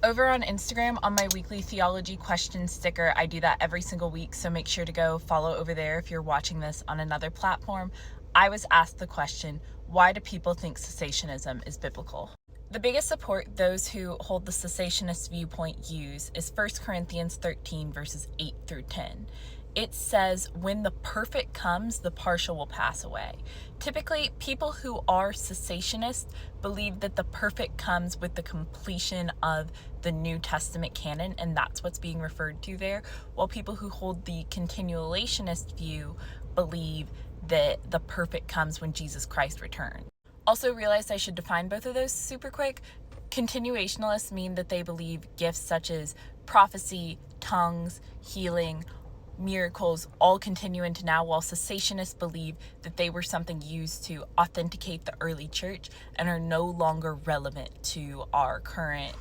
Over on Instagram, on my weekly theology question sticker, I do that every single week, so make sure to go follow over there if you're watching this on another platform. I was asked the question, why do people think cessationism is biblical? The biggest support those who hold the cessationist viewpoint use is 1 Corinthians 13 verses 8 through 10. It says, when the perfect comes, the partial will pass away. Typically, people who are cessationists believe that the perfect comes with the completion of the New Testament canon, and that's what's being referred to there, while people who hold the continuationist view believe that the perfect comes when Jesus Christ returns. Also realized I should define both of those super quick. Continuationalists mean that they believe gifts such as prophecy, tongues, healing, miracles all continue into now, while cessationists believe that they were something used to authenticate the early church and are no longer relevant to our current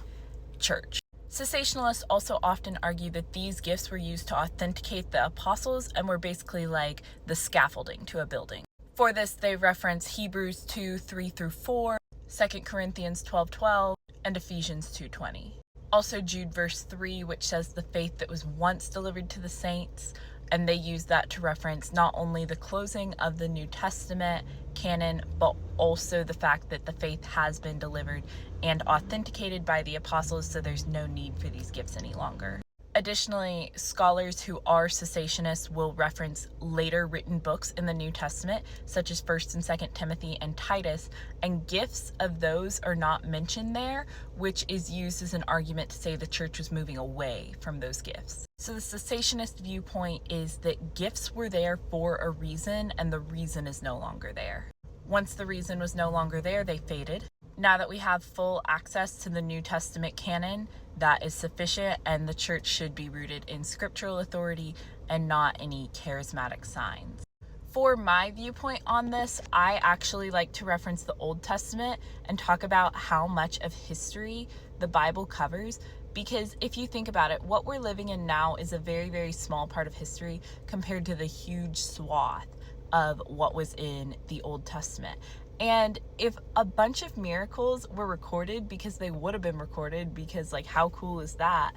church. Cessationalists also often argue that these gifts were used to authenticate the apostles and were basically like the scaffolding to a building. For this, they reference Hebrews 2, 3 through 4, 2 Corinthians 12, 12, and Ephesians 2:20. Also Jude verse 3, which says the faith that was once delivered to the saints, and they use that to reference not only the closing of the New Testament canon, but also the fact that the faith has been delivered and authenticated by the apostles, so there's no need for these gifts any longer. Additionally, scholars who are cessationists will reference later written books in the New Testament, such as 1st and 2nd Timothy and Titus, and gifts of those are not mentioned there, which is used as an argument to say the church was moving away from those gifts. So the cessationist viewpoint is that gifts were there for a reason, and the reason is no longer there. Once the reason was no longer there, they faded. Now that we have full access to the New Testament canon, that is sufficient, and the church should be rooted in scriptural authority and not any charismatic signs. For my viewpoint on this, I actually like to reference the Old Testament and talk about how much of history the Bible covers, because if you think about it, what we're living in now is a very, very small part of history compared to the huge swath of what was in the Old Testament. And if a bunch of miracles were recorded, because they would have been recorded, because like how cool is that,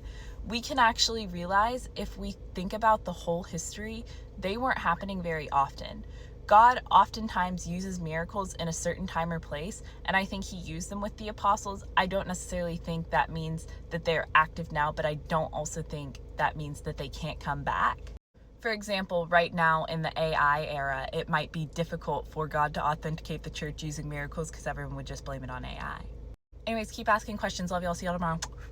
we can actually realize if we think about the whole history, they weren't happening very often. God oftentimes uses miracles in a certain time or place, and I think he used them with the apostles. I don't necessarily think that means that they're active now, but I don't also think that means that they can't come back. For example, right now in the AI era, it might be difficult for God to authenticate the church using miracles because everyone would just blame it on AI. Anyways, keep asking questions. Love y'all. See y'all tomorrow.